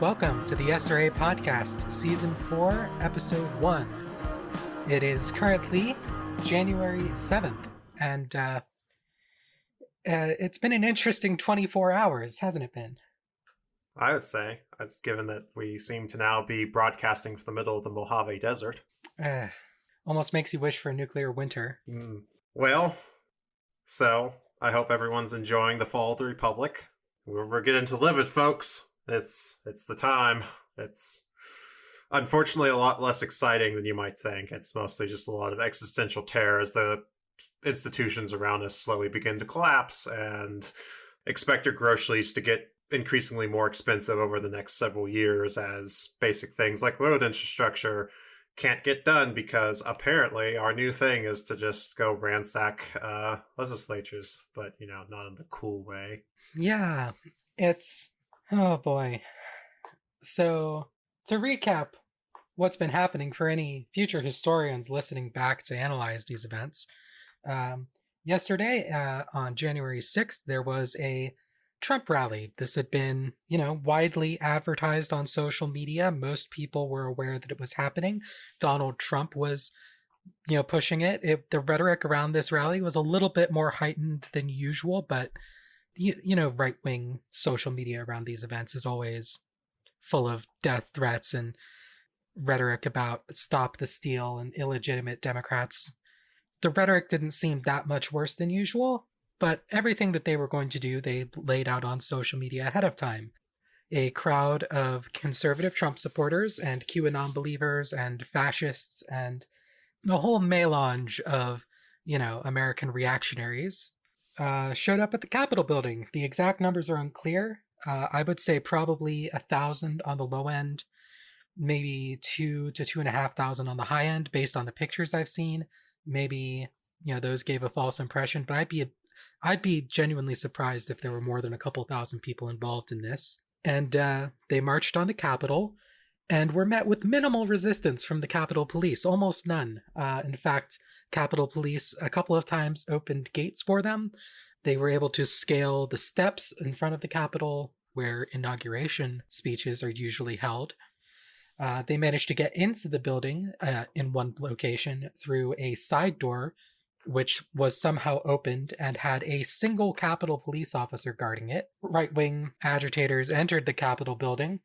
welcome to the SRA Podcast, Season 4, Episode 1. It is currently January 7th, and it's been an interesting 24 hours, hasn't it been? I would say, as given that we seem to now be broadcasting from the middle of the Mojave Desert. Almost makes you wish for a nuclear winter. Well, so I hope everyone's enjoying the fall of the Republic. We're getting to live it, folks. It's the time. It's unfortunately a lot less exciting than you might think. It's mostly just a lot of existential terror as the institutions around us slowly begin to collapse, and expect your groceries to get increasingly more expensive over the next several years as basic things like road infrastructure can't get done because apparently our new thing is to just go ransack legislatures, but not in the cool way. Yeah, it's... Oh boy. So, to recap what's been happening for any future historians listening back to analyze these events, yesterday, on January 6th, there was a Trump rally. This had been, widely advertised on social media. Most people were aware that it was happening. Donald Trump was, pushing it. The rhetoric around this rally was a little bit more heightened than usual, but right-wing social media around these events is always full of death threats and rhetoric about stop the steal and illegitimate Democrats. The rhetoric didn't seem that much worse than usual, but everything that they were going to do, they laid out on social media ahead of time. A crowd of conservative Trump supporters and QAnon believers and fascists and the whole melange of, American reactionaries showed up at the Capitol building. The exact numbers are unclear. I would say probably 1,000 on the low end, maybe 2,000 to 2,500 on the high end, based on the pictures I've seen. Maybe those gave a false impression, but I'd be genuinely surprised if there were more than a couple thousand people involved in this. And they marched on the Capitol and were met with minimal resistance from the Capitol Police, almost none. In fact, Capitol Police a couple of times opened gates for them. They were able to scale the steps in front of the Capitol where inauguration speeches are usually held. They managed to get into the building in one location through a side door, which was somehow opened and had a single Capitol Police officer guarding it. Right-wing agitators entered the Capitol building,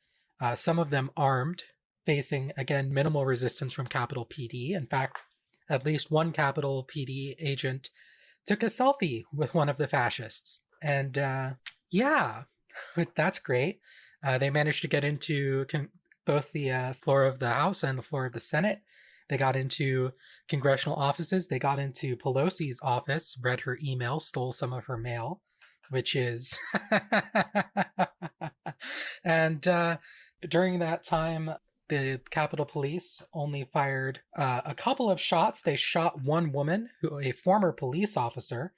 some of them armed, facing, again, minimal resistance from Capitol PD. In fact, at least one Capitol PD agent took a selfie with one of the fascists. And that's great. They managed to get into both the floor of the House and the floor of the Senate. They got into congressional offices. They got into Pelosi's office, read her email, stole some of her mail, which is... And during that time, the Capitol Police only fired a couple of shots. They shot one woman, a former police officer,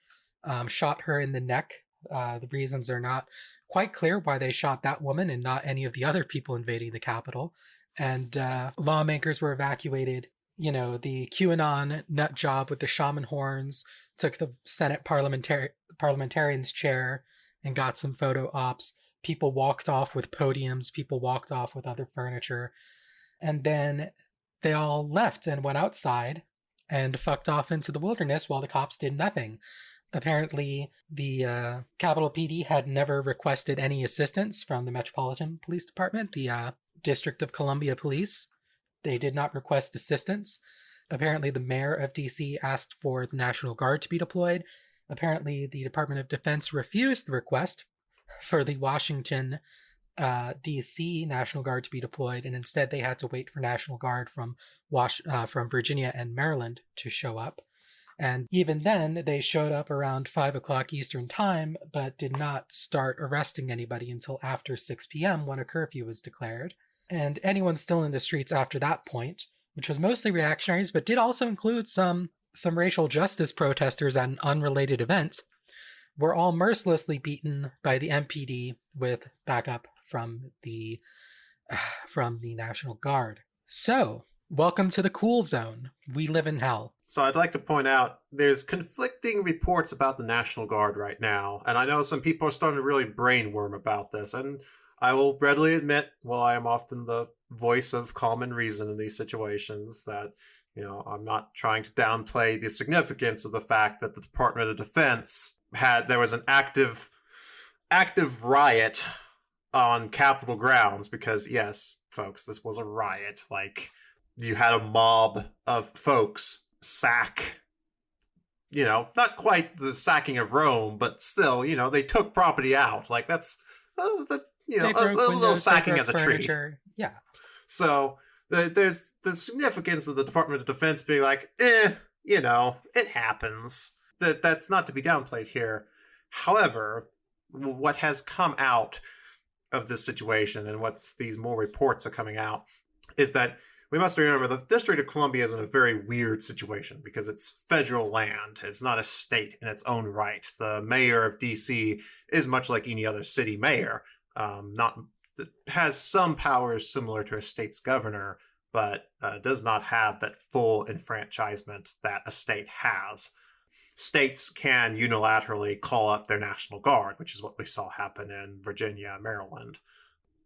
shot her in the neck. The reasons are not quite clear why they shot that woman and not any of the other people invading the Capitol. And lawmakers were evacuated. The QAnon nut job with the shaman horns took the Senate parliamentarian's chair and got some photo ops. People walked off with podiums. People walked off with other furniture. And then they all left and went outside and fucked off into the wilderness while the cops did nothing. Apparently, the Capitol PD had never requested any assistance from the Metropolitan Police Department, the District of Columbia Police. They did not request assistance. Apparently, the mayor of DC asked for the National Guard to be deployed. Apparently, the Department of Defense refused the request for the Washington, DC National Guard to be deployed, and instead they had to wait for National Guard from Virginia and Maryland to show up. And even then, they showed up around 5 o'clock Eastern time, but did not start arresting anybody until after 6 p.m. when a curfew was declared. And anyone still in the streets after that point, which was mostly reactionaries, but did also include some racial justice protesters at an unrelated event, were all mercilessly beaten by the MPD with backup from the National Guard. So, welcome to the cool zone. We live in hell. So I'd like to point out there's conflicting reports about the National Guard right now, and I know some people are starting to really brainworm about this, and I will readily admit, while I am often the voice of common reason in these situations, that, I'm not trying to downplay the significance of the fact that the Department of Defense there was an active riot on Capitol grounds, because, yes, folks, this was a riot. Like, you had a mob of folks sack, not quite the sacking of Rome, but still, they took property out. Like, that's, They a broke little windows, they sacking broke as a treat. furniture. Yeah. So there's the significance of the Department of Defense being like, it happens. That's not to be downplayed here. However, what has come out of this situation, and what's these more reports are coming out, is that we must remember the District of Columbia is in a very weird situation because it's federal land. It's not a state in its own right. The mayor of DC is much like any other city mayor. Has some powers similar to a state's governor, but does not have that full enfranchisement that a state has. States can unilaterally call up their National Guard, which is what we saw happen in Virginia and Maryland.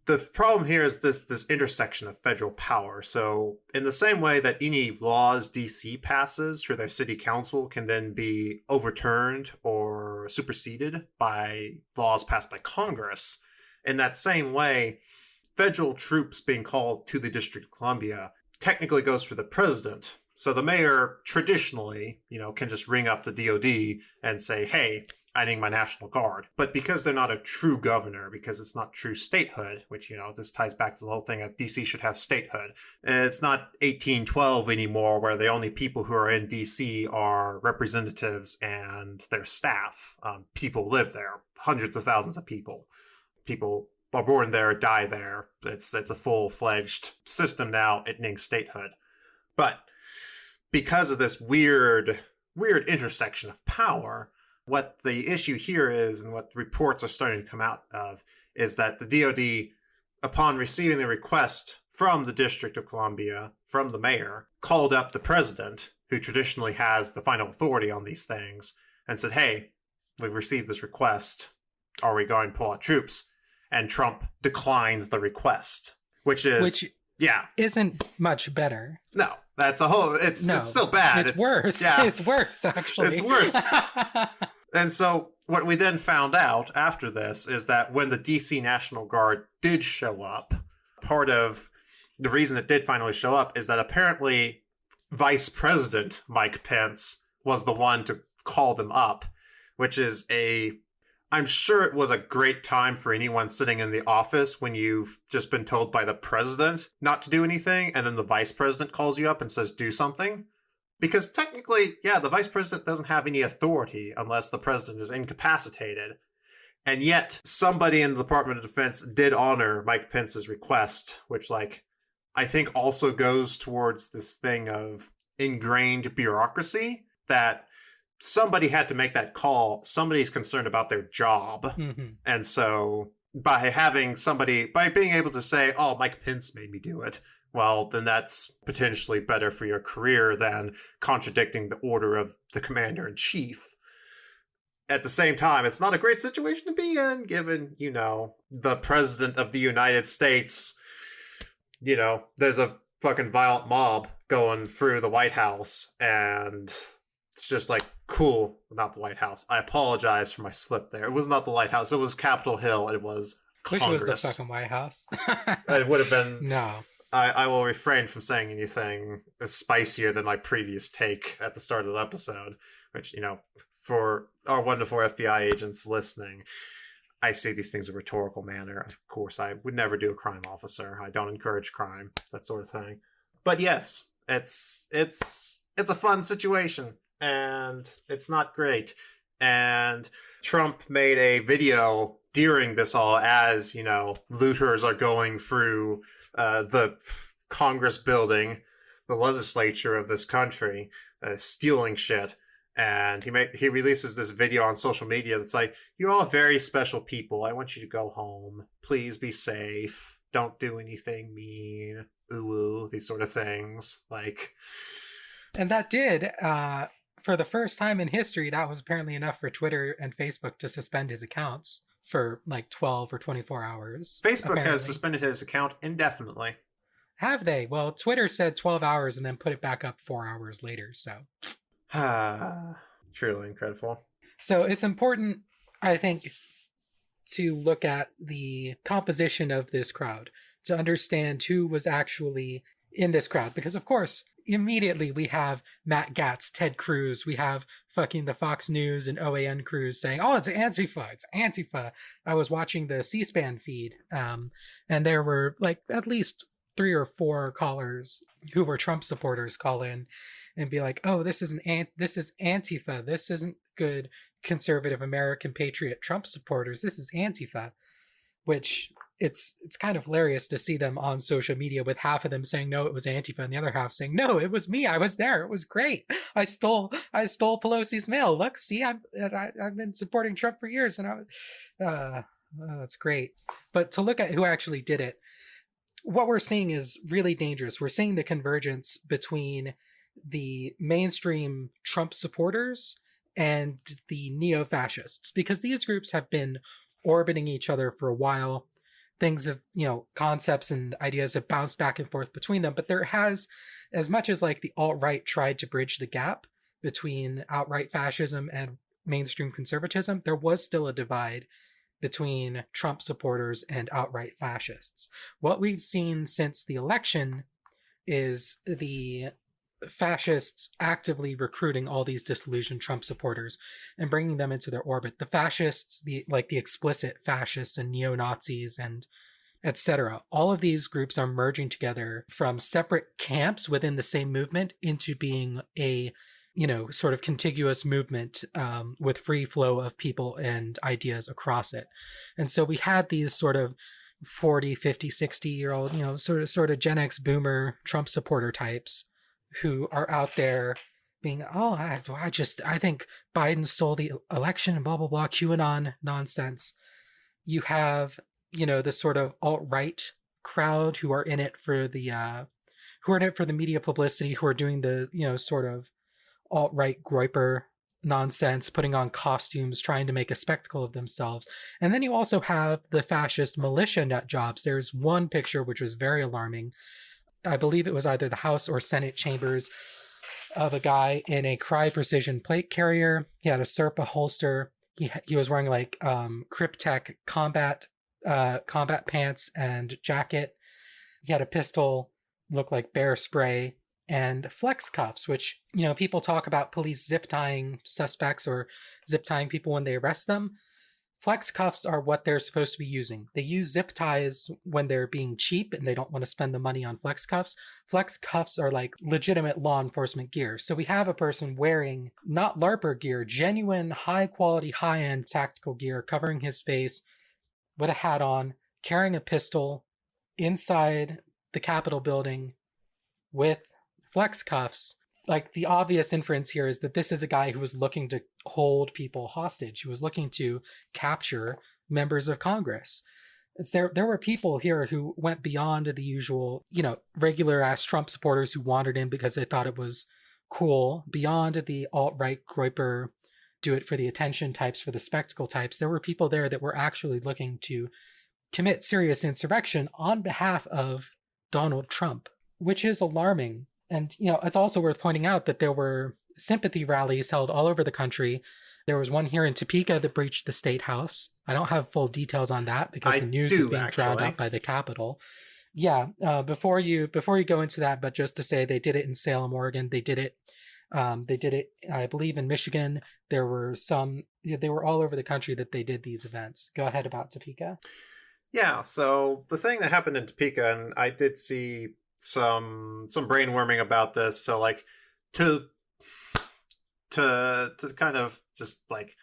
The problem here is this intersection of federal power. So in the same way that any laws DC passes through their city council can then be overturned or superseded by laws passed by Congress, in that same way, federal troops being called to the District of Columbia technically goes for the president. So the mayor traditionally, can just ring up the DOD and say, hey, I need my National Guard. But because they're not a true governor, because it's not true statehood, which, this ties back to the whole thing of DC should have statehood. It's not 1812 anymore, where the only people who are in DC are representatives and their staff. People live there, hundreds of thousands of people. People are born there, die there. It's a full-fledged system now, ending statehood. But because of this weird intersection of power, what the issue here is, and what reports are starting to come out of, is that the DOD, upon receiving the request from the District of Columbia, from the mayor, called up the president, who traditionally has the final authority on these things, and said, hey, we've received this request. Are we going to pull out troops? And Trump declined the request, which isn't much better. No, that's it's still bad. It's worse. Yeah, it's worse, actually. It's worse. And so what we then found out after this is that when the DC National Guard did show up, part of the reason it did finally show up is that apparently Vice President Mike Pence was the one to call them up, which is I'm sure it was a great time for anyone sitting in the office when you've just been told by the president not to do anything, and then the vice president calls you up and says, do something. Because technically, the vice president doesn't have any authority unless the president is incapacitated. And yet, somebody in the Department of Defense did honor Mike Pence's request, which, I think also goes towards this thing of ingrained bureaucracy that somebody had to make that call. Somebody's concerned about their job. Mm-hmm. And so by being able to say, oh, Mike Pence made me do it, well, then that's potentially better for your career than contradicting the order of the commander-in-chief. At the same time, it's not a great situation to be in, given, the president of the United States, there's a fucking violent mob going through the White House, and it's just cool, not the White House. I apologize for my slip there. It was not the White House. It was Capitol Hill. It was Congress. Which was the fucking White House. It would have been... No. I will refrain from saying anything spicier than my previous take at the start of the episode, which, for our wonderful FBI agents listening, I say these things in a rhetorical manner. Of course, I would never do a crime officer. I don't encourage crime, that sort of thing. But yes, it's a fun situation, and it's not great. And Trump made a video during this all as, looters are going through the Congress building, the legislature of this country, stealing shit. And he releases this video on social media that's like, you're all very special people. I want you to go home. Please be safe. Don't do anything mean. Ooh, these sort of things. And that did, for the first time in history, that was apparently enough for Twitter and Facebook to suspend his accounts for like 12 or 24 hours. Facebook apparently. has suspended his account indefinitely. Have they? Well, Twitter said 12 hours and then put it back up 4 hours later. Truly incredible. So it's important, I think, to look at the composition of this crowd to understand who was actually in this crowd. Because, of course, immediately we have Matt Gaetz, Ted Cruz, we have fucking the Fox News and OAN crews saying, oh, it's Antifa, it's Antifa. I was watching the C-SPAN feed, and there were like at least 3 or 4 callers who were Trump supporters call in and be like, oh, this is Antifa. This isn't good conservative American patriot Trump supporters. This is Antifa, which it's kind of hilarious to see them on social media with half of them saying, no, it was Antifa, and the other half saying, no, it was me. I was there. It was great. I stole Pelosi's mail. Look, see, I've been supporting Trump for years, and that's great. But to look at who actually did it, what we're seeing is really dangerous. We're seeing the convergence between the mainstream Trump supporters and the neo-fascists, because these groups have been orbiting each other for a while. Things have, concepts and ideas have bounced back and forth between them, but there has, as much as like the alt-right tried to bridge the gap between outright fascism and mainstream conservatism, there was still a divide between Trump supporters and outright fascists. What we've seen since the election is the fascists actively recruiting all these disillusioned Trump supporters and bringing them into their orbit. The fascists, the explicit fascists and neo-Nazis and etc. All of these groups are merging together from separate camps within the same movement into being a sort of contiguous movement with free flow of people and ideas across it. And so we had these sort of 40, 50, 60-year-old, sort of Gen X boomer Trump supporter types who are out there being, I think Biden stole the election and blah, blah, blah, QAnon nonsense. You have, the sort of alt-right crowd who are in it for the media publicity, who are doing the, sort of alt-right groiper nonsense, putting on costumes, trying to make a spectacle of themselves. And then you also have the fascist militia nut jobs. There's one picture which was very alarming. I believe it was either the House or Senate chambers of a guy in a Cry Precision plate carrier. He had a Serpa holster. He was wearing like Cryptek combat pants and jacket. He had a pistol, looked like bear spray, and flex cuffs, which, people talk about police zip tying suspects or zip tying people when they arrest them. Flex cuffs are what they're supposed to be using. They use zip ties when they're being cheap and they don't want to spend the money on flex cuffs. Flex cuffs are like legitimate law enforcement gear. So we have a person wearing not LARPer gear, genuine high quality, high end tactical gear, covering his face with a hat on, carrying a pistol inside the Capitol building with flex cuffs. Like, the obvious inference here is that this is a guy who was looking to hold people hostage, who was looking to capture members of Congress. There were people here who went beyond the usual, regular ass Trump supporters who wandered in because they thought it was cool, beyond the alt-right groiper, do it for the attention types, for the spectacle types. There were people there that were actually looking to commit serious insurrection on behalf of Donald Trump, which is alarming. And, it's also worth pointing out that there were sympathy rallies held all over the country. There was one here in Topeka that breached the State House. I don't have full details on that because the news is being drowned out by the Capitol. Yeah, before you go into that, but just to say they did it in Salem, Oregon. They did it, I believe, in Michigan. There were they were all over the country that they did these events. Go ahead about Topeka. Yeah, so the thing that happened in Topeka, and I did see some brainworming about this, so like to kind of just like,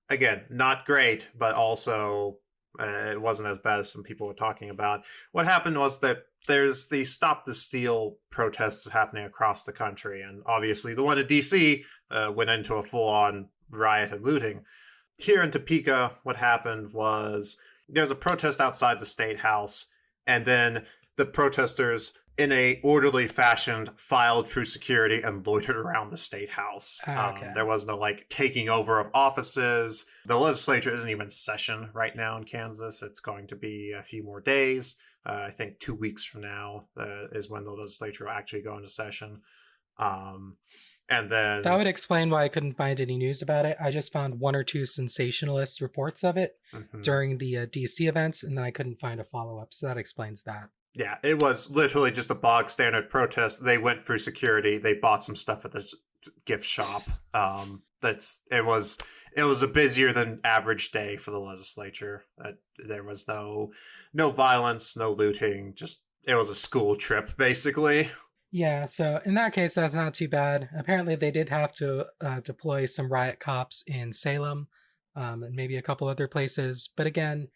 again, not great, but also it wasn't as bad as some people were talking about. What happened was that there's the Stop the Steal protests happening across the country, and obviously the one in DC went into a full-on riot and looting. Here in Topeka, what happened was there's a protest outside the State House, and then the protesters in a orderly fashion, filed through security and loitered around the state house. Okay. There was no like taking over of offices. The legislature isn't even in session right now in Kansas. It's going to be a few more days. I think 2 weeks from now is when the legislature will actually go into session. And then That would explain why I couldn't find any news about it. I just found one or two sensationalist reports of it during the DC events, and then I couldn't find a follow-up, so that explains that. Yeah, it was literally just a bog standard protest. They went through security. They bought some stuff at the gift shop. It was a busier than average day for the legislature. There was no violence, no looting. Just it was a school trip basically. Yeah, so in that case, that's not too bad. Apparently, they did have to deploy some riot cops in Salem, and maybe a couple other places. But again,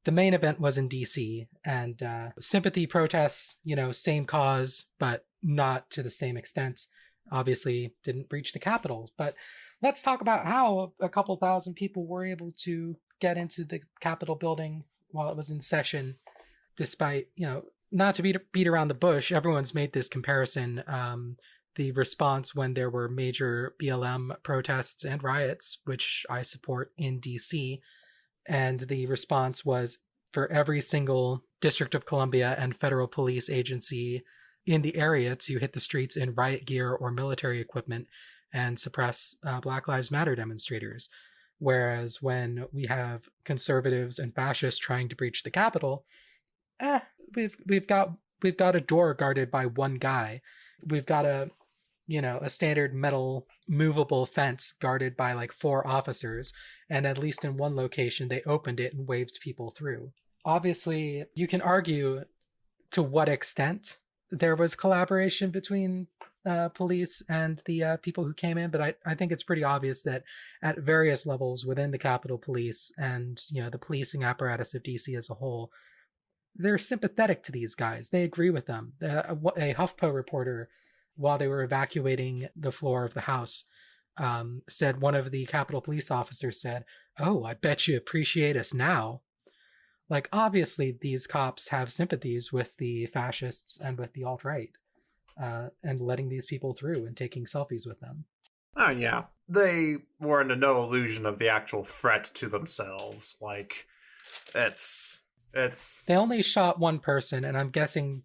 the main event was in DC, and sympathy protests, same cause, but not to the same extent. Obviously, didn't breach the Capitol. But let's talk about how a couple thousand people were able to get into the Capitol building while it was in session, despite, not to beat around the bush. Everyone's made this comparison. The response when there were major BLM protests and riots, which I support in DC, and the response was for every single District of Columbia and federal police agency in the area to hit the streets in riot gear or military equipment and suppress Black Lives Matter demonstrators. Whereas when we have conservatives and fascists trying to breach the Capitol, we've got a door guarded by one guy. We've got a standard metal movable fence guarded by like 4 officers, and at least in one location they opened it and waved people through. Obviously, you can argue to what extent there was collaboration between police and the people who came in, but I think it's pretty obvious that at various levels within the Capitol Police and the policing apparatus of DC as a whole, they're sympathetic to these guys. They agree with them. A HuffPo reporter, while they were evacuating the floor of the House, said one of the Capitol Police officers said, "Oh, I bet you appreciate us now." Like, obviously, these cops have sympathies with the fascists and with the alt-right, and letting these people through and taking selfies with them. Oh, yeah. They were under no illusion of the actual threat to themselves. Like, They only shot one person, and I'm guessing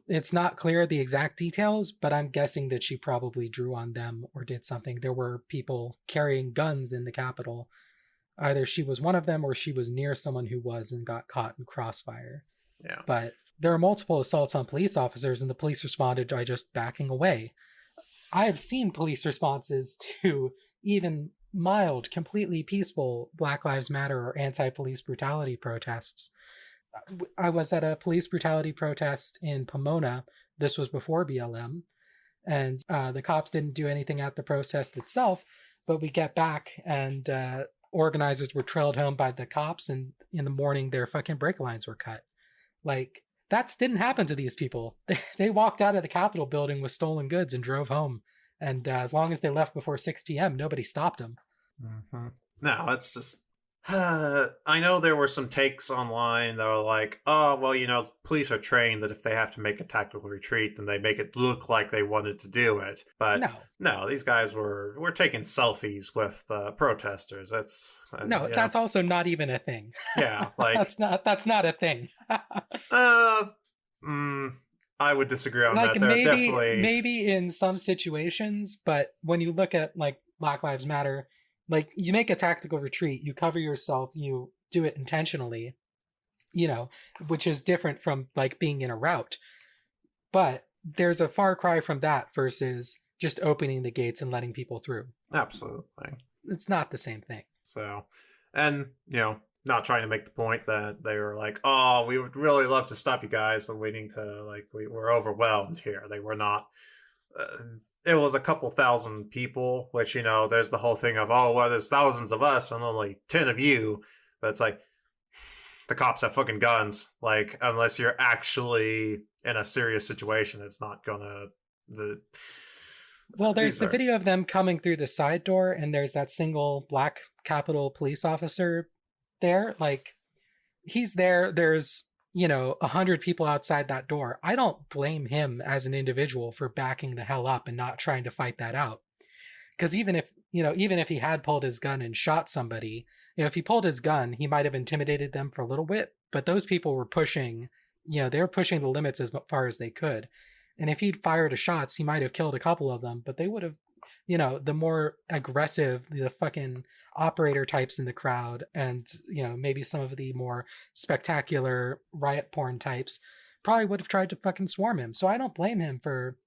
it's not clear the exact details, but I'm guessing that she probably drew on them or did something. There were people carrying guns in the Capitol. Either she was one of them or she was near someone who was and got caught in crossfire. Yeah. But there are multiple assaults on police officers, and the police responded by just backing away. I have seen police responses to even mild, completely peaceful Black Lives Matter or anti-police brutality protests. I was at a police brutality protest in Pomona. This was before BLM, and the cops didn't do anything at the protest itself, but we get back and organizers were trailed home by the cops, and in the morning their fucking brake lines were cut. Like, that didn't happen to these people. They walked out of the Capitol building with stolen goods and drove home, and as long as they left before 6 p.m., nobody stopped them. Mm-hmm. No, it's just I know there were some takes online that were like, oh, well, police are trained that if they have to make a tactical retreat, then they make it look like they wanted to do it. But no, these guys were taking selfies with protesters. That's that's also not even a thing. Yeah, like that's not a thing. I would disagree on like, that. Maybe in some situations, but when you look at like Black Lives Matter, like, you make a tactical retreat, you cover yourself, you do it intentionally, which is different from like being in a rout. But there's a far cry from that versus just opening the gates and letting people through. Absolutely. It's not the same thing. So, and, not trying to make the point that they were like, oh, we would really love to stop you guys, but we're overwhelmed here. They were not. It was a couple thousand people, which, there's the whole thing of, oh, well, there's thousands of us and only 10 of you. But it's like, the cops have fucking guns. Like, unless you're actually in a serious situation, it's not gonna... Well, there's the video of them coming through the side door, and there's that single black Capitol police officer there. Like, he's there. There's 100 people outside that door, I don't blame him as an individual for backing the hell up and not trying to fight that out. Because even if he had pulled his gun and shot somebody, if he pulled his gun, he might have intimidated them for a little bit, but those people were pushing, they were pushing the limits as far as they could. And if he'd fired a shots, he might have killed a couple of them, but they would have, the more aggressive, the fucking operator types in the crowd, and, maybe some of the more spectacular riot porn types probably would have tried to fucking swarm him. So I don't blame him for,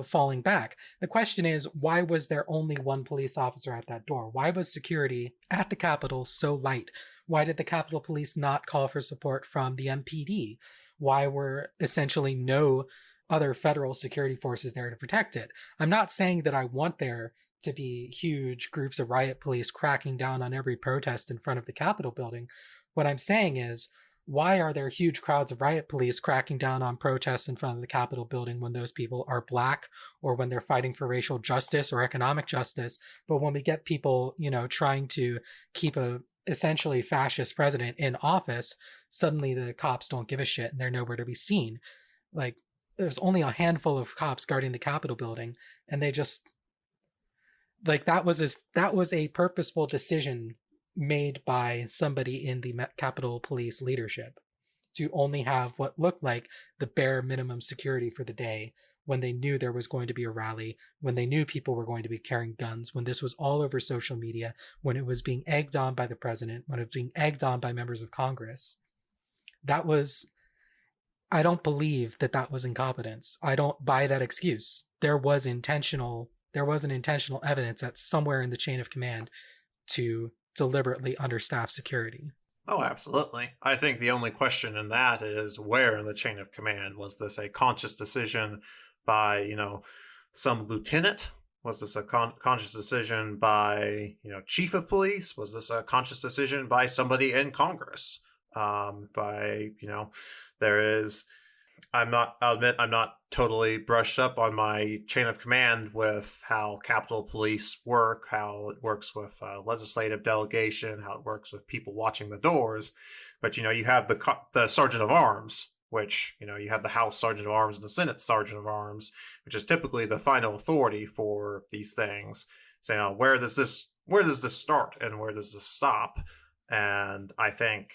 falling back. The question is, why was there only one police officer at that door? Why was security at the Capitol so light? Why did the Capitol Police not call for support from the MPD? Why were essentially no other federal security forces there to protect it? I'm not saying that I want there to be huge groups of riot police cracking down on every protest in front of the Capitol building. What I'm saying is, why are there huge crowds of riot police cracking down on protests in front of the Capitol building when those people are black, or when they're fighting for racial justice or economic justice? But when we get people, trying to keep a essentially fascist president in office, suddenly the cops don't give a shit and they're nowhere to be seen. Like, there's only a handful of cops guarding the Capitol building, and they just, like, that was a purposeful decision made by somebody in the Capitol Police leadership to only have what looked like the bare minimum security for the day, when they knew there was going to be a rally, when they knew people were going to be carrying guns, when this was all over social media, when it was being egged on by the president, when it was being egged on by members of Congress. I don't believe that was incompetence. I don't buy that excuse. There was an intentional evidence that somewhere in the chain of command to deliberately understaff security. Oh, absolutely. I think the only question in that is, where in the chain of command? Was this a conscious decision by, some lieutenant? Was this a conscious decision by, chief of police? Was this a conscious decision by somebody in Congress? I'll admit I'm not totally brushed up on my chain of command with how Capitol Police work, how it works with legislative delegation, how it works with people watching the doors. But, you have the Sergeant of Arms, which, you have the House Sergeant of Arms and the Senate Sergeant of Arms, which is typically the final authority for these things. So, where does this start and where does this stop? And I think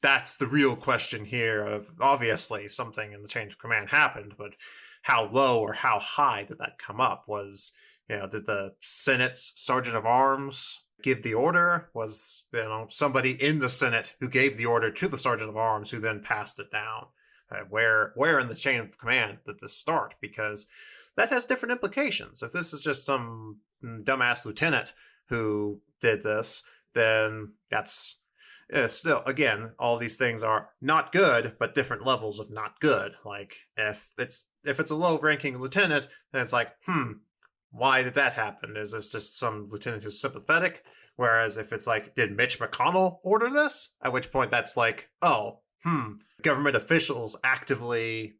that's the real question here. Of obviously something in the chain of command happened, but how low or how high did that come up? Was, did the Senate's Sergeant of Arms give the order? Was, somebody in the Senate who gave the order to the Sergeant of Arms who then passed it down? Where in the chain of command did this start? Because that has different implications. If this is just some dumbass lieutenant who did this, then that's still, again, all these things are not good, but different levels of not good. Like, if it's a low-ranking lieutenant, then it's like, why did that happen? Is this just some lieutenant who's sympathetic? Whereas if it's like, did Mitch McConnell order this? At which point that's like, government officials actively.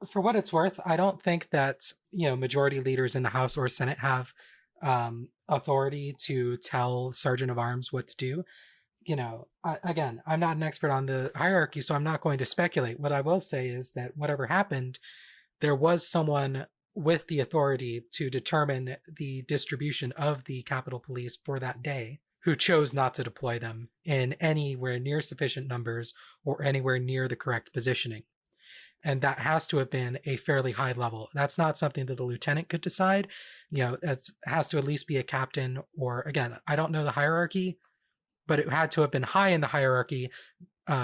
For what it's worth, I don't think that majority leaders in the House or Senate have authority to tell Sergeant of Arms what to do. Again, I'm not an expert on the hierarchy, so I'm not going to speculate. What I will say is that whatever happened, there was someone with the authority to determine the distribution of the Capitol Police for that day, who chose not to deploy them in anywhere near sufficient numbers or anywhere near the correct positioning. And that has to have been a fairly high level. That's not something that a lieutenant could decide. It has to at least be a captain, or, again, I don't know the hierarchy, but it had to have been high in the hierarchy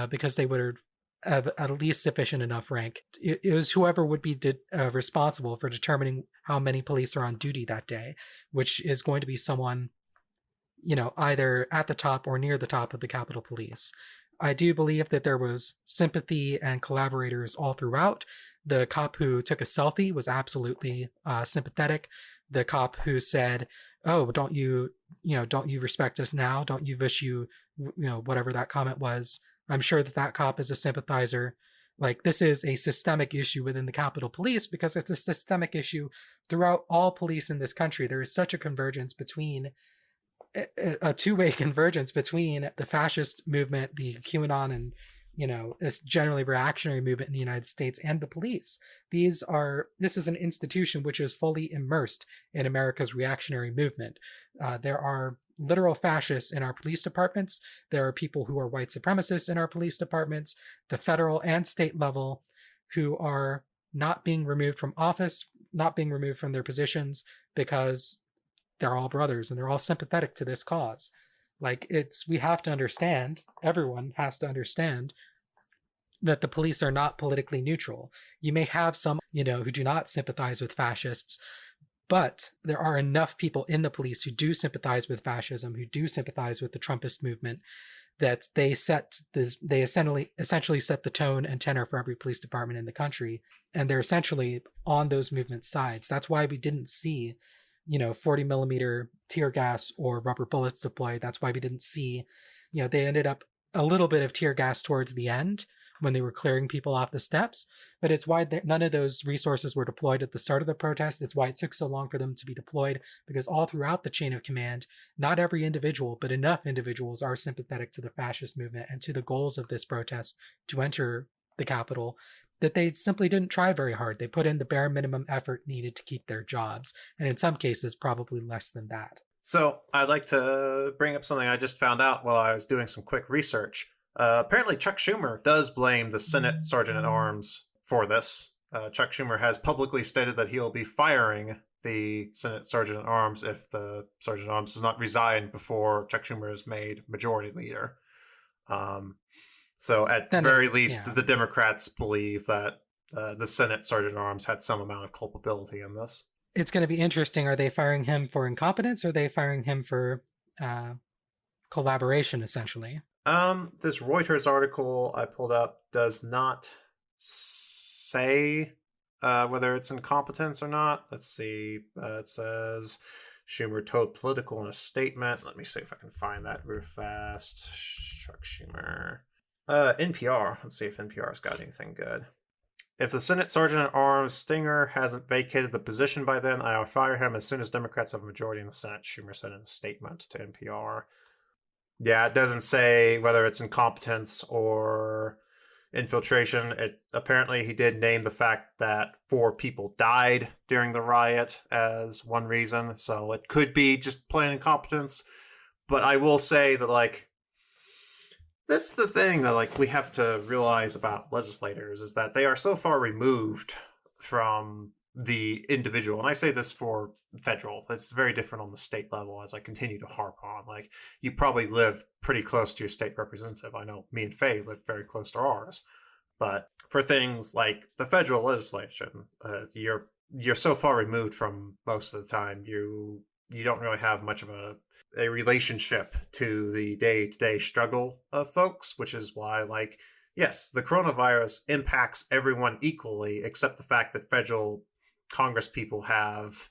because they would have at least sufficient enough rank. It was whoever would be responsible for determining how many police are on duty that day, which is going to be someone, either at the top or near the top of the Capitol Police. I do believe that there was sympathy and collaborators all throughout. The cop who took a selfie was absolutely sympathetic. The cop who said, "Oh, don't you respect us now? Don't you wish whatever that comment was?" I'm sure that cop is a sympathizer. Like, this is a systemic issue within the Capitol Police because it's a systemic issue throughout all police in this country. There is such a convergence between a two-way convergence between the fascist movement, the QAnon, and this generally reactionary movement in the United States, and the police. This is an institution which is fully immersed in America's reactionary movement. There are literal fascists in our police departments. There are people who are white supremacists in our police departments, the federal and state level, who are not being removed from office, not being removed from their positions, because they're all brothers and they're all sympathetic to this cause. Like, we have to understand, everyone has to understand, that the police are not politically neutral. You may have some, who do not sympathize with fascists, but there are enough people in the police who do sympathize with fascism, who do sympathize with the Trumpist movement, that they essentially set the tone and tenor for every police department in the country, and they're essentially on those movements' sides. That's why we didn't see 40 millimeter tear gas or rubber bullets deployed. That's why we didn't see, they ended up a little bit of tear gas towards the end when they were clearing people off the steps, but it's why none of those resources were deployed at the start of the protest. It's why it took so long for them to be deployed, because all throughout the chain of command, not every individual, but enough individuals are sympathetic to the fascist movement and to the goals of this protest to enter the Capitol, that they simply didn't try very hard. They put in the bare minimum effort needed to keep their jobs, and in some cases, probably less than that. So I'd like to bring up something I just found out while I was doing some quick research. Apparently, Chuck Schumer does blame the Senate Sergeant at Arms for this. Chuck Schumer has publicly stated that he'll be firing the Senate Sergeant at Arms if the Sergeant at Arms does not resign before Chuck Schumer is made majority leader. So at very least, the Democrats believe that the Senate Sergeant at Arms had some amount of culpability in this. It's going to be interesting. Are they firing him for incompetence, or are they firing him for collaboration, essentially? This Reuters article I pulled up does not say whether it's incompetence or not. Let's see. It says Schumer told Political in a statement. Let me see if I can find that real fast. Chuck Schumer. NPR. Let's see if NPR's got anything good. If the Senate Sergeant at Arms Stinger hasn't vacated the position by then, I will fire him as soon as Democrats have a majority in the Senate, Schumer said in a statement to NPR. Yeah, it doesn't say whether it's incompetence or infiltration. Apparently he did name the fact that 4 people died during the riot as one reason, so it could be just plain incompetence. But I will say that, this is the thing that, we have to realize about legislators, is that they are so far removed from the individual. And I say this for federal. It's very different on the state level, as I continue to harp on. You probably live pretty close to your state representative. I know me and Faye live very close to ours. But for things like the federal legislation, you're so far removed from most of the time. You don't really have much of a relationship to the day-to-day struggle of folks, which is why, yes, the coronavirus impacts everyone equally, except the fact that federal Congress people have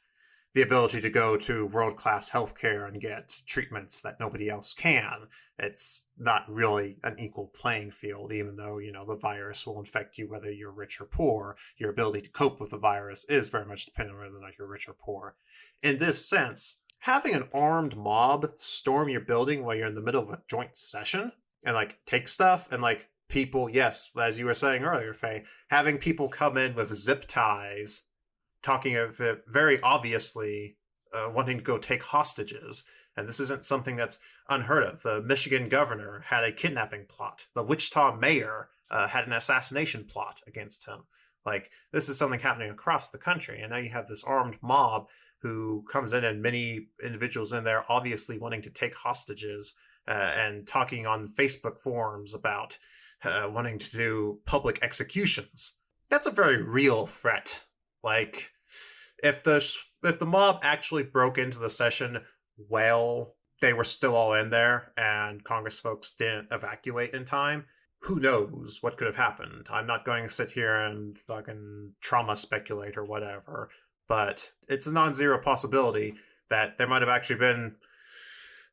the ability to go to world-class healthcare and get treatments that nobody else can. It's not really an equal playing field, even though, the virus will infect you whether you're rich or poor. Your ability to cope with the virus is very much dependent on whether or not you're rich or poor. In this sense, having an armed mob storm your building while you're in the middle of a joint session and, take stuff and, people, yes, as you were saying earlier, Faye, having people come in with zip ties, talking of it very obviously wanting to go take hostages. And this isn't something that's unheard of. The Michigan governor had a kidnapping plot. The Wichita mayor had an assassination plot against him. This is something happening across the country. And now you have this armed mob who comes in, and many individuals in there obviously wanting to take hostages and talking on Facebook forums about wanting to do public executions. That's a very real threat. If the mob actually broke into the session while they were still all in there and Congress folks didn't evacuate in time, who knows what could have happened. I'm not going to sit here and fucking trauma speculate or whatever, but it's a non-zero possibility that there might have actually been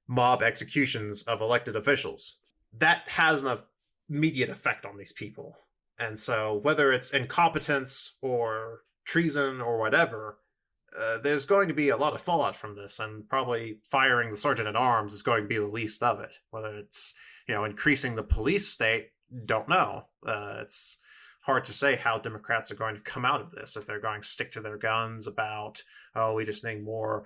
mob executions of elected officials. That has an immediate effect on these people. And so whether it's incompetence or treason or whatever, there's going to be a lot of fallout from this, and probably firing the sergeant at arms is going to be the least of it. Whether it's, increasing the police state, don't know. It's hard to say how Democrats are going to come out of this, if they're going to stick to their guns about, oh, we just need more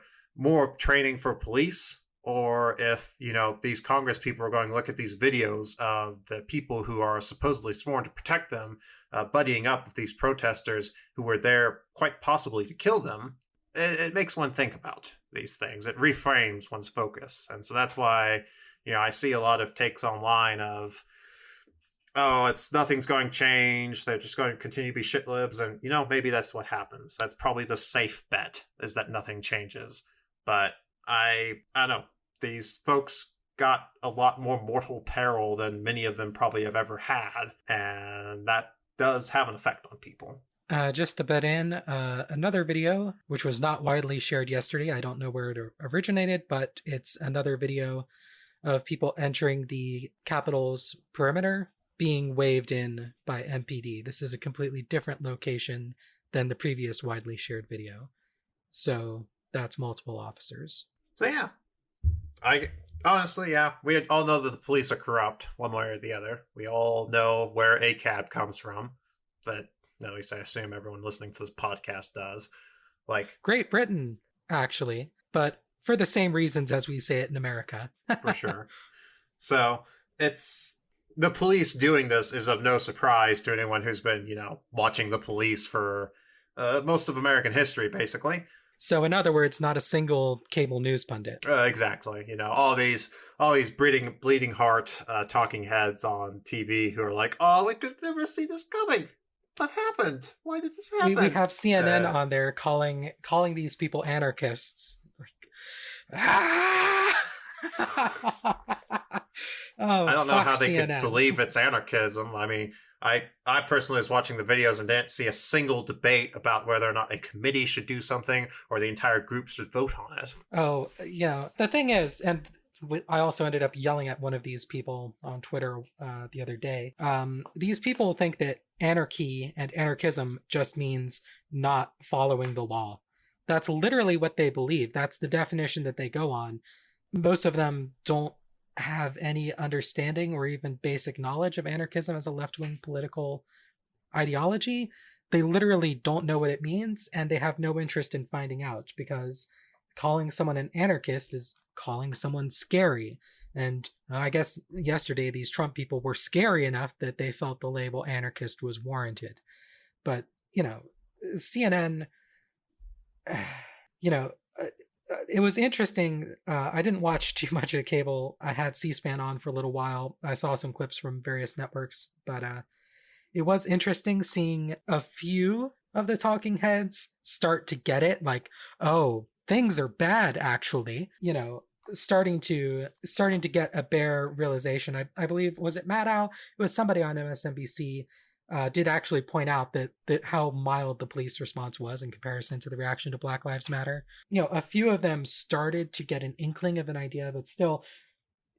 training for police, or if, these Congress people are going to look at these videos of the people who are supposedly sworn to protect them, buddying up with these protesters who were there quite possibly to kill them. It makes one think about these things. It reframes one's focus. And so that's why, I see a lot of takes online of, oh, nothing's going to change. They're just going to continue to be shit libs. And, maybe that's what happens. That's probably the safe bet, is that nothing changes. But I don't know. These folks got a lot more mortal peril than many of them probably have ever had. And that does have an effect on people. Just to butt in, another video, which was not widely shared yesterday. I don't know where it originated, but it's another video of people entering the Capitol's perimeter being waved in by MPD. This is a completely different location than the previous widely shared video. So that's multiple officers. So yeah, honestly, we all know that the police are corrupt one way or the other. We all know where ACAB comes from. That, at least I assume everyone listening to this podcast does. Like Great Britain, actually, but for the same reasons as we say it in America. For sure. So the police doing this is of no surprise to anyone who's been, watching the police for most of American history, basically. So in other words, not a single cable news pundit. Exactly. All these bleeding heart talking heads on TV who are like, oh, we could never see this coming. What happened? Why did this happen? We have CNN on there calling these people anarchists. I don't know how they CNN. could believe it's anarchism. I mean, I personally was watching the videos and didn't see a single debate about whether or not a committee should do something or the entire group should vote on it. Oh, yeah. The thing is, and I also ended up yelling at one of these people on Twitter the other day. These people think that anarchy and anarchism just means not following the law. That's literally what they believe. That's the definition that they go on. Most of them don't have any understanding or even basic knowledge of anarchism as a left-wing political ideology. They literally don't know what it means, and they have no interest in finding out, because calling someone an anarchist is calling someone scary. And I guess yesterday these Trump people were scary enough that they felt the label anarchist was warranted. But, CNN, it was interesting. I didn't watch too much of cable. I had C-SPAN on for a little while. I saw some clips from various networks, but it was interesting seeing a few of the talking heads start to get it. Like, oh, things are bad, actually. Starting to get a bare realization. I believe, was it Maddow? It was somebody on MSNBC did actually point out that how mild the police response was in comparison to the reaction to Black Lives Matter. A few of them started to get an inkling of an idea, but still,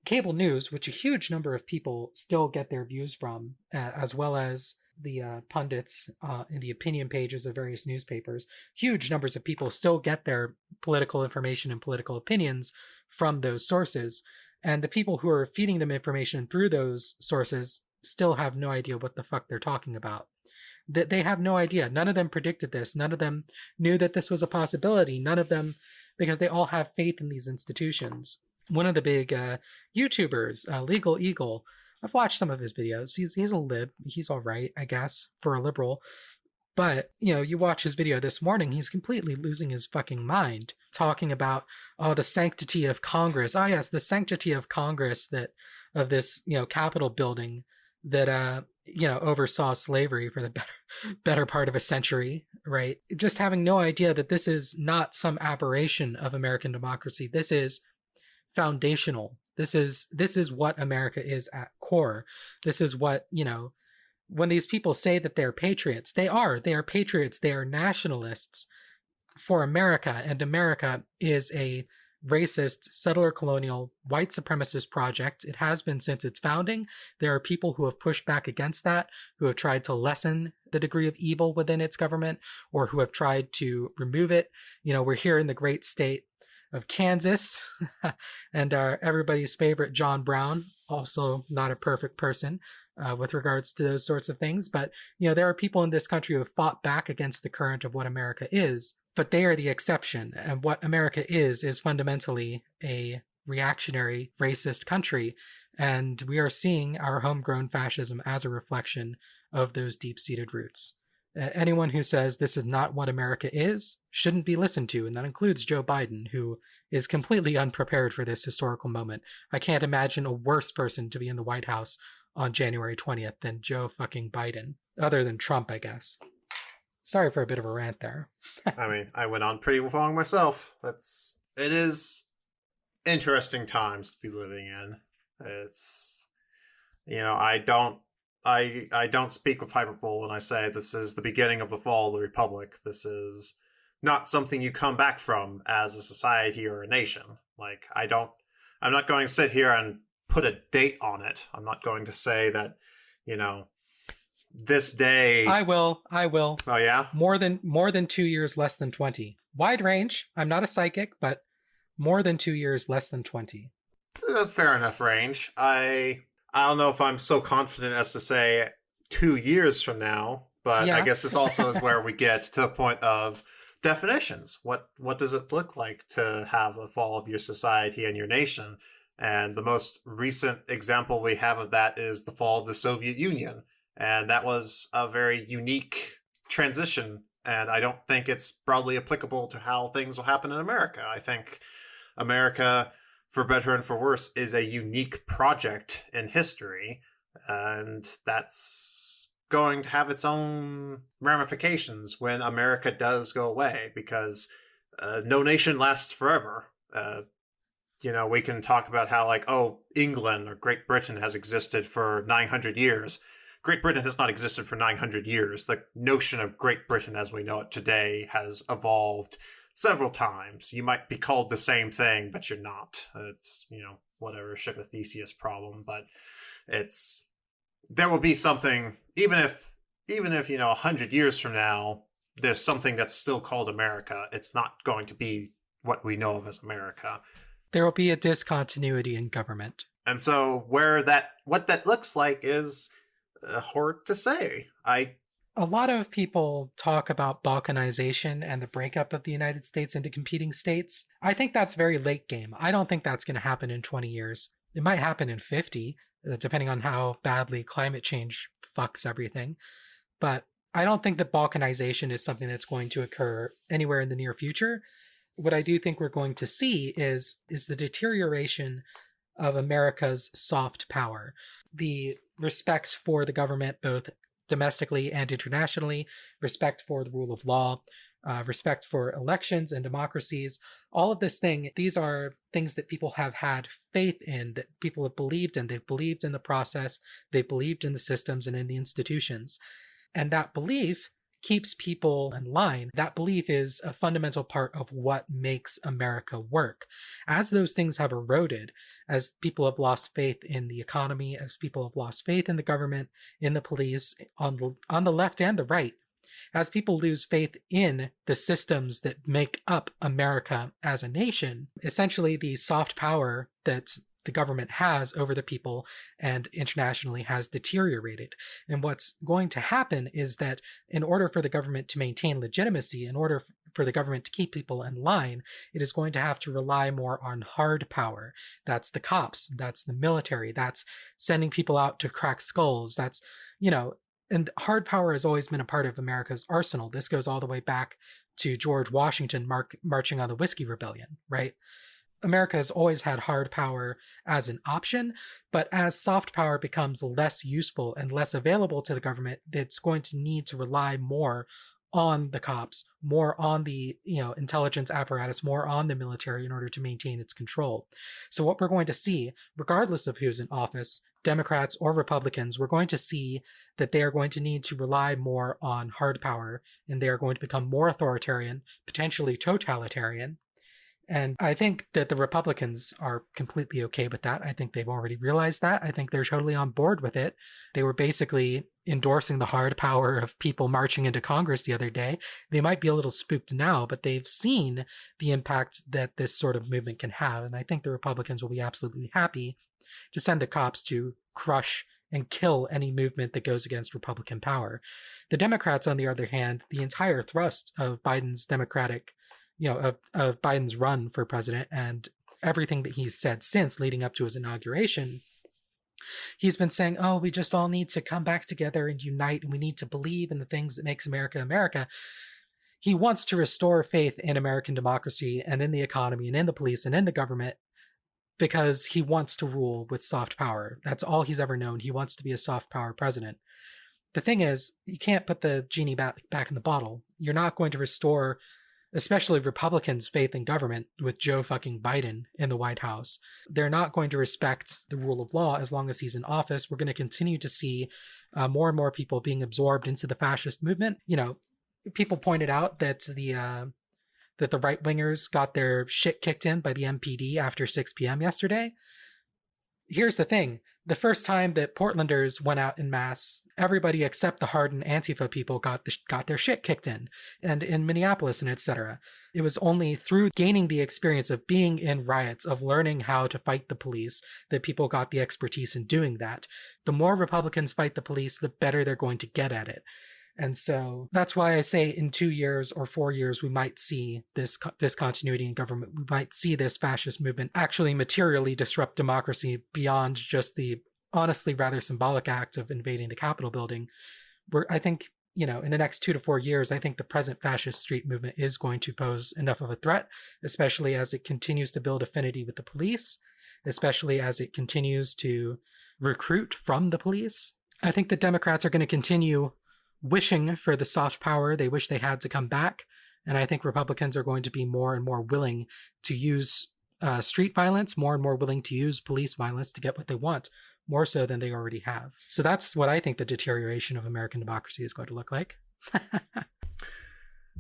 cable news, which a huge number of people still get their views from, as well as the pundits in the opinion pages of various newspapers, huge numbers of people still get their political information and political opinions from those sources. And the people who are feeding them information through those sources still have no idea what the fuck they're talking about. They have no idea. None of them predicted this. None of them knew that this was a possibility. None of them, because they all have faith in these institutions. One of the big YouTubers, Legal Eagle, I've watched some of his videos. He's a lib. He's all right, I guess, for a liberal. But, you watch his video this morning, he's completely losing his fucking mind, talking about, the sanctity of Congress. Oh, yes, the sanctity of Congress of this, Capitol building that, oversaw slavery for the better part of a century, right? Just having no idea that this is not some aberration of American democracy. This is foundational. This is what America is at core. This is what, when these people say that they're patriots, they are patriots. They are nationalists for America. And America is a racist, settler colonial, white supremacist project. It has been since its founding. There are people who have pushed back against that, who have tried to lessen the degree of evil within its government, or who have tried to remove it. We're here in the great state of Kansas, and everybody's favorite John Brown, also not a perfect person with regards to those sorts of things. But, there are people in this country who have fought back against the current of what America is, but they are the exception. And what America is fundamentally a reactionary, racist country. And we are seeing our homegrown fascism as a reflection of those deep-seated roots. Anyone who says this is not what America is shouldn't be listened to, and that includes Joe Biden, who is completely unprepared for this historical moment. I can't imagine a worse person to be in the White House on January 20th than Joe fucking Biden, other than Trump, I guess. Sorry for a bit of a rant there. I mean, I went on pretty long myself. It is interesting times to be living in. It's, I don't speak with hyperbole when I say this is the beginning of the fall of the Republic. This is not something you come back from as a society or a nation. Like, I'm not going to sit here and put a date on it. I'm not going to say that, this day. I will. Oh yeah? More than 2 years, less than 20. Wide range. I'm not a psychic, but more than 2 years, less than 20. Fair enough range. I don't know if I'm so confident as to say 2 years from now, but yeah. I guess this also is where we get to the point of definitions. What does it look like to have a fall of your society and your nation? And the most recent example we have of that is the fall of the Soviet Union. And that was a very unique transition. And I don't think it's broadly applicable to how things will happen in America. I think America, for better and for worse, is a unique project in history. And that's going to have its own ramifications when America does go away, because no nation lasts forever. We can talk about how, England or Great Britain has existed for 900 years. Great Britain has not existed for 900 years. The notion of Great Britain as we know it today has evolved several times. You might be called the same thing, but you're not. It's, whatever, ship of Theseus problem. But there will be something, even if 100 years from now, there's something that's still called America. It's not going to be what we know of as America. There will be a discontinuity in government. And so what that looks like is hard to say. A lot of people talk about balkanization and the breakup of the United States into competing states. I think that's very late game. I don't think that's going to happen in 20 years. It might happen in 50, depending on how badly climate change fucks everything. But I don't think that balkanization is something that's going to occur anywhere in the near future. What I do think we're going to see is the deterioration of America's soft power. The respect for the government, both domestically and internationally, respect for the rule of law, respect for elections and democracies, all of these are things that people have had faith in, that people have believed in. They've believed in the process, they've believed in the systems and in the institutions. And that belief keeps people in line. That belief is a fundamental part of what makes America work. As those things have eroded, as people have lost faith in the economy, as people have lost faith in the government, in the police, on the left and the right, as people lose faith in the systems that make up America as a nation, essentially the soft power that the government has over the people and internationally has deteriorated. And what's going to happen is that in order for the government to maintain legitimacy, in order for the government to keep people in line, it is going to have to rely more on hard power. That's the cops, that's the military, that's sending people out to crack skulls, that's, and hard power has always been a part of America's arsenal. This goes all the way back to George Washington marching on the Whiskey Rebellion, right? America has always had hard power as an option, but as soft power becomes less useful and less available to the government, it's going to need to rely more on the cops, more on the intelligence apparatus, more on the military in order to maintain its control. So what we're going to see, regardless of who's in office, Democrats or Republicans, we're going to see that they are going to need to rely more on hard power, and they are going to become more authoritarian, potentially totalitarian. And I think that the Republicans are completely okay with that. I think they've already realized that. I think they're totally on board with it. They were basically endorsing the hard power of people marching into Congress the other day. They might be a little spooked now, but they've seen the impact that this sort of movement can have. And I think the Republicans will be absolutely happy to send the cops to crush and kill any movement that goes against Republican power. The Democrats, on the other hand, the entire thrust of Biden's Democratic, of Biden's run for president and everything that he's said since leading up to his inauguration, he's been saying, oh, we just all need to come back together and unite, and we need to believe in the things that makes America America. He wants to restore faith in American democracy and in the economy and in the police and in the government because he wants to rule with soft power. That's all he's ever known. He wants to be a soft power president. The thing is, you can't put the genie back in the bottle. You're not going to restore, especially Republicans' faith in government with Joe fucking Biden in the White House. They're not going to respect the rule of law as long as he's in office. We're going to continue to see more and more people being absorbed into the fascist movement. People pointed out that the right-wingers got their shit kicked in by the MPD after 6 p.m. yesterday. Here's the thing. The first time that Portlanders went out in mass, everybody except the hardened Antifa people got their shit kicked in. And in Minneapolis and etc. It was only through gaining the experience of being in riots, of learning how to fight the police, that people got the expertise in doing that. The more Republicans fight the police, the better they're going to get at it. And so that's why I say in 2 years or 4 years, we might see this discontinuity in government. We might see this fascist movement actually materially disrupt democracy beyond just the honestly rather symbolic act of invading the Capitol building. I think, in the next 2 to 4 years, I think the present fascist street movement is going to pose enough of a threat, especially as it continues to build affinity with the police, especially as it continues to recruit from the police. I think the Democrats are going to continue wishing for the soft power they wish they had to come back. And I think Republicans are going to be more and more willing to use street violence, more and more willing to use police violence to get what they want, more so than they already have. So that's what I think the deterioration of American democracy is going to look like.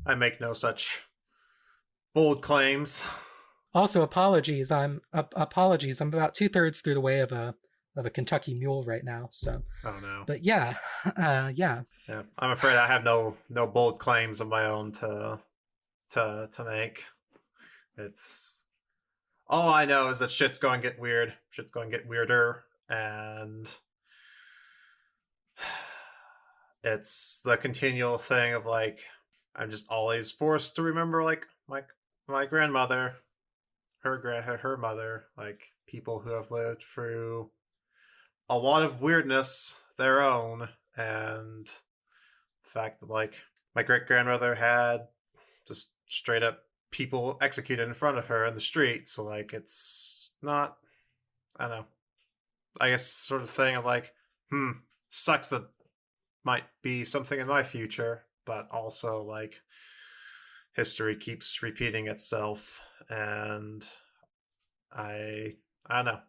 I make no such bold claims. Also, apologies. I'm about 2/3 through the way of a Kentucky mule right now. So, oh no. But yeah. I'm afraid I have no bold claims of my own to make. It's all I know is that shit's going to get weird. Shit's going to get weirder, and it's the continual thing of I'm just always forced to remember my grandmother, her mother, people who have lived through a lot of weirdness their own, and the fact that my great grandmother had just straight up people executed in front of her in the street. So it's not, I don't know, I guess sort of thing of sucks that might be something in my future, but also history keeps repeating itself, and I don't know.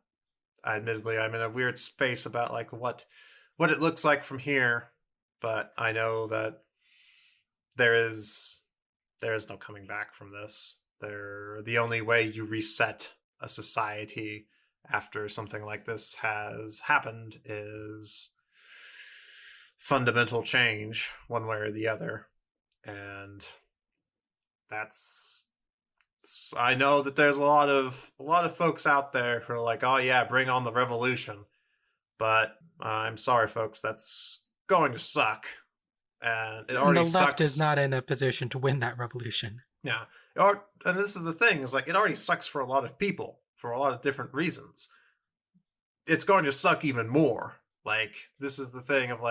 Admittedly, I'm in a weird space about what it looks like from here, but I know that there is no coming back from this. The only way you reset a society after something like this has happened is fundamental change, one way or the other, and I know that there's a lot of folks out there who are oh yeah, bring on the revolution. But I'm sorry, folks, that's going to suck. And it already sucks. The left is not in a position to win that revolution. Yeah. And this is the thing, is it already sucks for a lot of people, for a lot of different reasons. It's going to suck even more. This is the thing of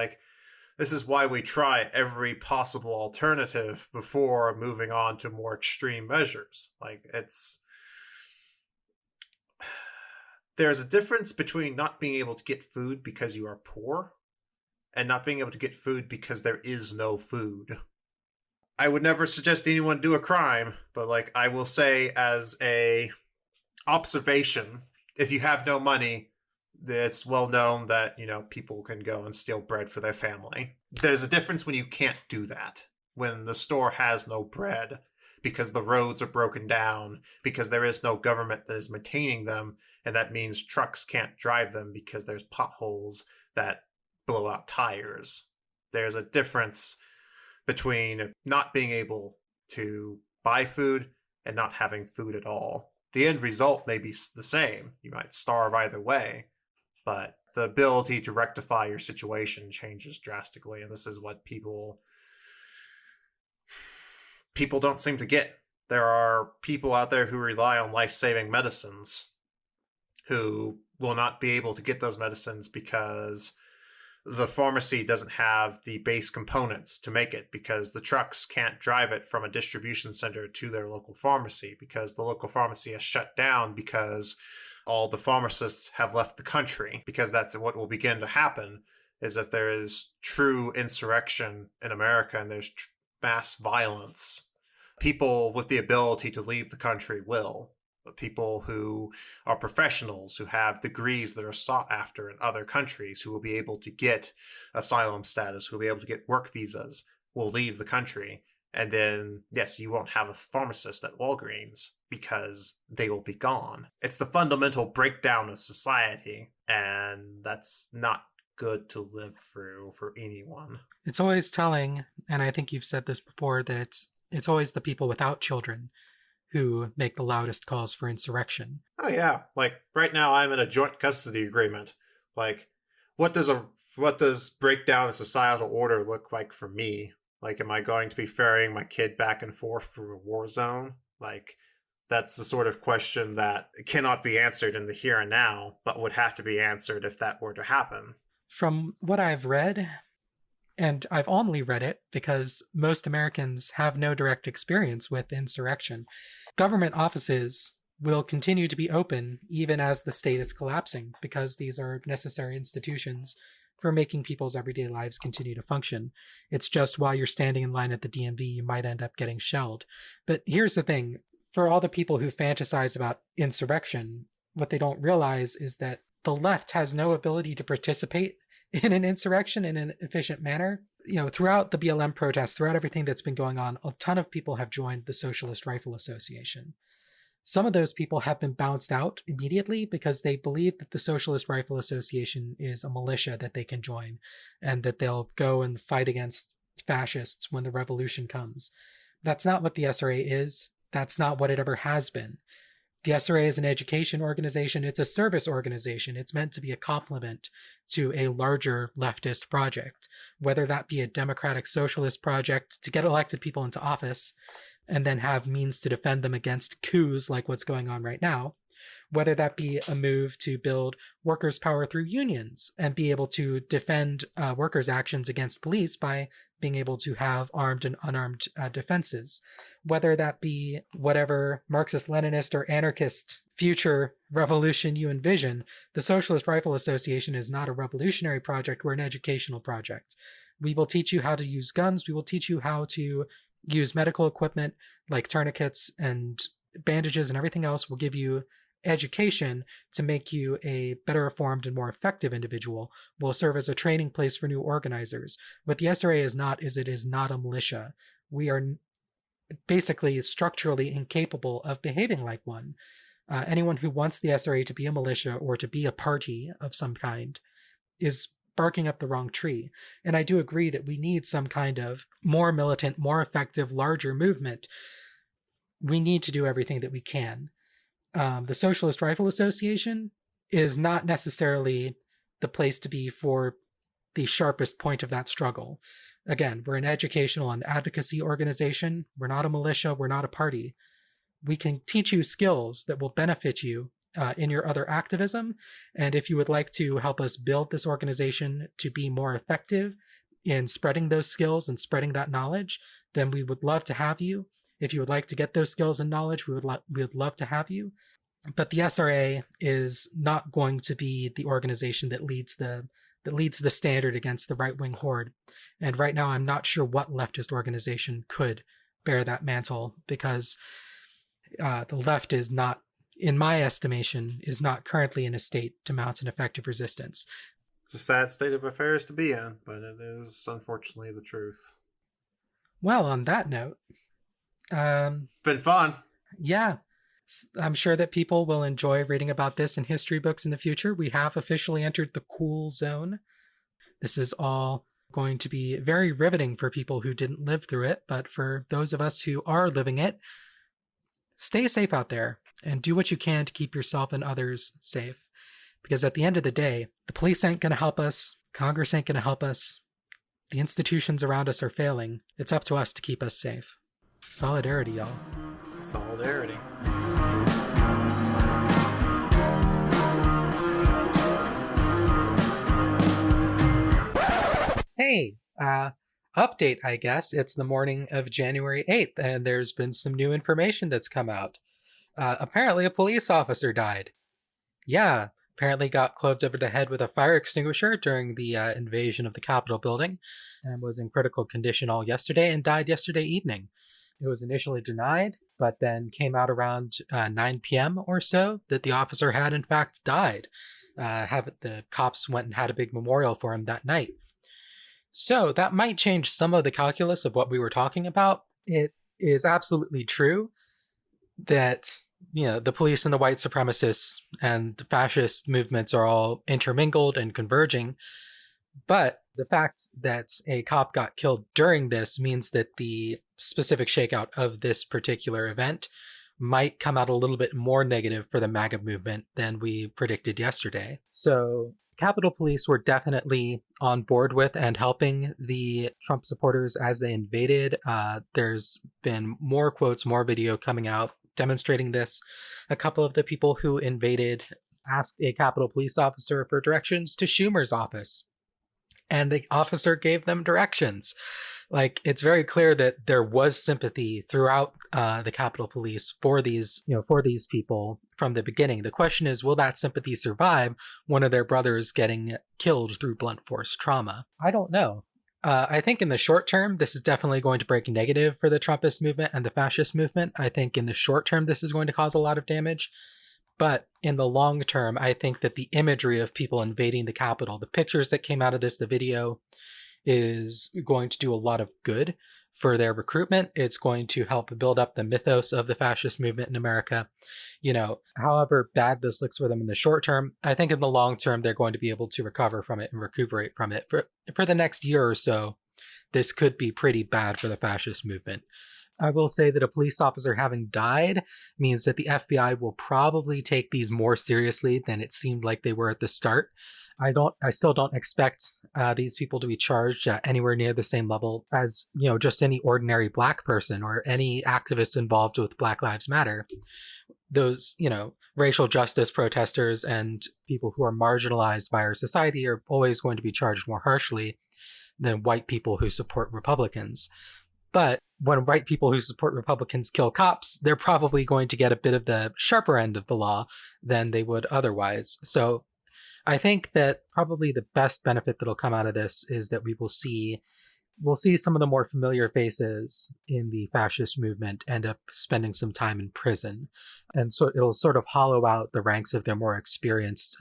this is why we try every possible alternative before moving on to more extreme measures. There's a difference between not being able to get food because you are poor and not being able to get food because there is no food. I would never suggest anyone do a crime, but I will say as a observation, if you have no money, it's well known that, people can go and steal bread for their family. There's a difference when you can't do that. When the store has no bread, because the roads are broken down, because there is no government that is maintaining them, and that means trucks can't drive them because there's potholes that blow out tires. There's a difference between not being able to buy food and not having food at all. The end result may be the same. You might starve either way, but the ability to rectify your situation changes drastically, and this is what people don't seem to get. There are people out there who rely on life-saving medicines who will not be able to get those medicines because the pharmacy doesn't have the base components to make it, because the trucks can't drive it from a distribution center to their local pharmacy, because the local pharmacy has shut down because all the pharmacists have left the country. Because that's what will begin to happen, is if there is true insurrection in America and there's mass violence, people with the ability to leave the country will. But people who are professionals, who have degrees that are sought after in other countries, who will be able to get asylum status, who will be able to get work visas, will leave the country. And then, yes, you won't have a pharmacist at Walgreens because they will be gone. It's the fundamental breakdown of society, and that's not good to live through for anyone. It's always telling, and I think you've said this before, that it's always the people without children who make the loudest calls for insurrection. Oh yeah, like right now I'm in a joint custody agreement. Like, what does breakdown of societal order look like for me? Like, am I going to be ferrying my kid back and forth through a war zone? Like, that's the sort of question that cannot be answered in the here and now, but would have to be answered if that were to happen. From what I've read, and I've only read it because most Americans have no direct experience with insurrection, government offices will continue to be open even as the state is collapsing, because these are necessary institutions for making people's everyday lives continue to function. It's just while you're standing in line at the DMV, you might end up getting shelled. But here's the thing. For all the people who fantasize about insurrection, what they don't realize is that the left has no ability to participate in an insurrection in an efficient manner. You know, throughout the BLM protests, throughout everything that's been going on, a ton of people have joined the Socialist Rifle Association. Some of those people have been bounced out immediately because they believe that the Socialist Rifle Association is a militia that they can join and that they'll go and fight against fascists when the revolution comes. That's not what the SRA is. That's not what it ever has been. The SRA is an education organization. It's a service organization. It's meant to be a complement to a larger leftist project, whether that be a democratic socialist project to get elected people into office and then have means to defend them against coups like what's going on right now, whether that be a move to build workers' power through unions and be able to defend workers' actions against police by being able to have armed and unarmed defenses, whether that be whatever Marxist-Leninist or anarchist future revolution you envision. The Socialist Rifle Association is not a revolutionary project. We're an educational project. We will teach you how to use guns. We will teach you how to use medical equipment like tourniquets and bandages and everything else. We'll give you education to make you a better informed and more effective individual. Will serve as a training place for new organizers. What the SRA is not is it is not a militia. We are basically structurally incapable of behaving like one. Anyone who wants the SRA to be a militia or to be a party of some kind is barking up the wrong tree. And I do agree that we need some kind of more militant, more effective, larger movement. We need to do everything that we can. The Socialist Rifle Association is not necessarily the place to be for the sharpest point of that struggle. Again, we're an educational and advocacy organization. We're not a militia. We're not a party. We can teach you skills that will benefit you in your other activism. And if you would like to help us build this organization to be more effective in spreading those skills and spreading that knowledge, then we would love to have you. If you would like to get those skills and knowledge, we would love to have you. But the SRA is not going to be the organization that leads the standard against the right-wing horde. And right now, I'm not sure what leftist organization could bear that mantle, because the left is not, in my estimation, is not currently in a state to mount an effective resistance. It's a sad state of affairs to be in, but it is unfortunately the truth. Well, on that note, Been fun. Yeah. I'm sure that people will enjoy reading about this in history books in the future. We have officially entered the cool zone. This is all going to be very riveting for people who didn't live through it, but for those of us who are living it, stay safe out there and do what you can to keep yourself and others safe. Because at the end of the day, the police ain't going to help us, Congress ain't going to help us, the institutions around us are failing. It's up to us to keep us safe. Solidarity, y'all. Solidarity. Hey, update, I guess. It's the morning of January 8th, and there's been some new information that's come out. Apparently, a police officer died. Yeah, apparently got clubbed over the head with a fire extinguisher during the invasion of the Capitol building, and was in critical condition all yesterday and died yesterday evening. It was initially denied, but then came out around 9 p.m. or so that the officer had in fact died. The cops went and had a big memorial for him that night. So that might change some of the calculus of what we were talking about. It is absolutely true that, the police and the white supremacists and the fascist movements are all intermingled and converging. But the fact that a cop got killed during this means that the specific shakeout of this particular event might come out a little bit more negative for the MAGA movement than we predicted yesterday. So Capitol Police were definitely on board with and helping the Trump supporters as they invaded. There's been more quotes, more video coming out demonstrating this. A couple of the people who invaded asked a Capitol Police officer for directions to Schumer's office, and the officer gave them directions. Like, it's very clear that there was sympathy throughout the Capitol Police for these people from the beginning. The question is, will that sympathy survive one of their brothers getting killed through blunt force trauma? I don't know. I think in the short term, this is definitely going to break negative for the Trumpist movement and the fascist movement. I think in the short term, this is going to cause a lot of damage. But in the long term, I think that the imagery of people invading the Capitol, the pictures that came out of this, the video, is going to do a lot of good for their recruitment. It's going to help build up the mythos of the fascist movement in America. However bad this looks for them in the short term, I think in the long term, they're going to be able to recover from it and recuperate from it. For the next year or so, this could be pretty bad for the fascist movement. I will say that a police officer having died means that the FBI will probably take these more seriously than it seemed like they were at the start. I still don't expect these people to be charged at anywhere near the same level as, just any ordinary Black person or any activist involved with Black Lives Matter. Those, racial justice protesters and people who are marginalized by our society are always going to be charged more harshly than white people who support Republicans. But when white people who support Republicans kill cops, they're probably going to get a bit of the sharper end of the law than they would otherwise. So I think that probably the best benefit that'll come out of this is that we'll see some of the more familiar faces in the fascist movement end up spending some time in prison. And so it'll sort of hollow out the ranks of their more experienced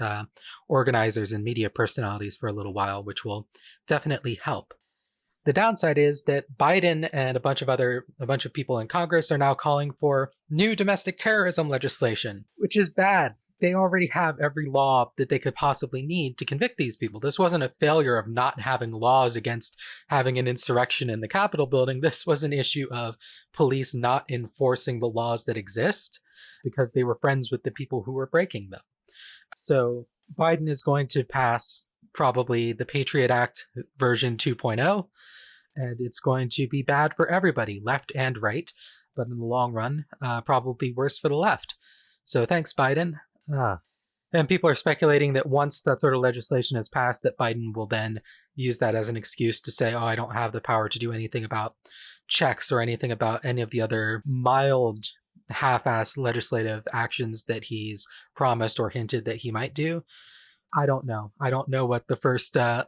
organizers and media personalities for a little while, which will definitely help. The downside is that Biden and a bunch of people in Congress are now calling for new domestic terrorism legislation, which is bad. They already have every law that they could possibly need to convict these people. This wasn't a failure of not having laws against having an insurrection in the Capitol building. This was an issue of police not enforcing the laws that exist because they were friends with the people who were breaking them. So Biden is going to pass probably the Patriot Act version 2.0, and it's going to be bad for everybody, left and right, but in the long run, probably worse for the left. So thanks, Biden. And people are speculating that once that sort of legislation is passed, that Biden will then use that as an excuse to say, I don't have the power to do anything about checks or anything about any of the other mild half-assed legislative actions that he's promised or hinted that he might do. I don't know. I don't know what the first, I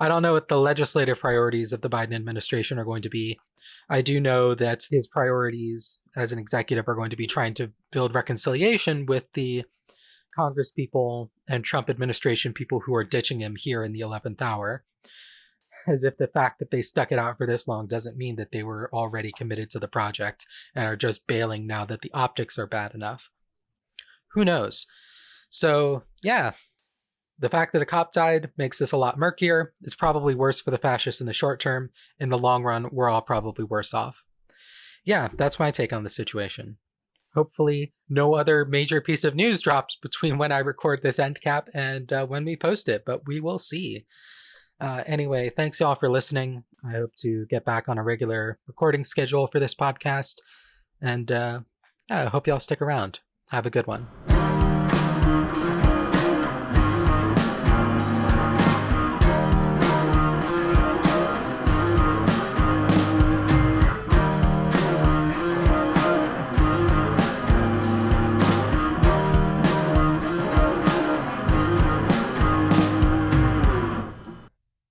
don't know what the legislative priorities of the Biden administration are going to be. I do know that his priorities as an executive are going to be trying to build reconciliation with the Congress people and Trump administration people who are ditching him here in the 11th hour. as if the fact that they stuck it out for this long doesn't mean that they were already committed to the project and are just bailing now that the optics are bad enough. Who knows? So, yeah, the fact that a cop died makes this a lot murkier. It's probably worse for the fascists in the short term. In the long run, we're all probably worse off. Yeah, that's my take on the situation. Hopefully, no other major piece of news drops between when I record this end cap and when we post it, but we will see. Anyway, thanks y'all for listening. I hope to get back on a regular recording schedule for this podcast. And I hope y'all stick around. Have a good one.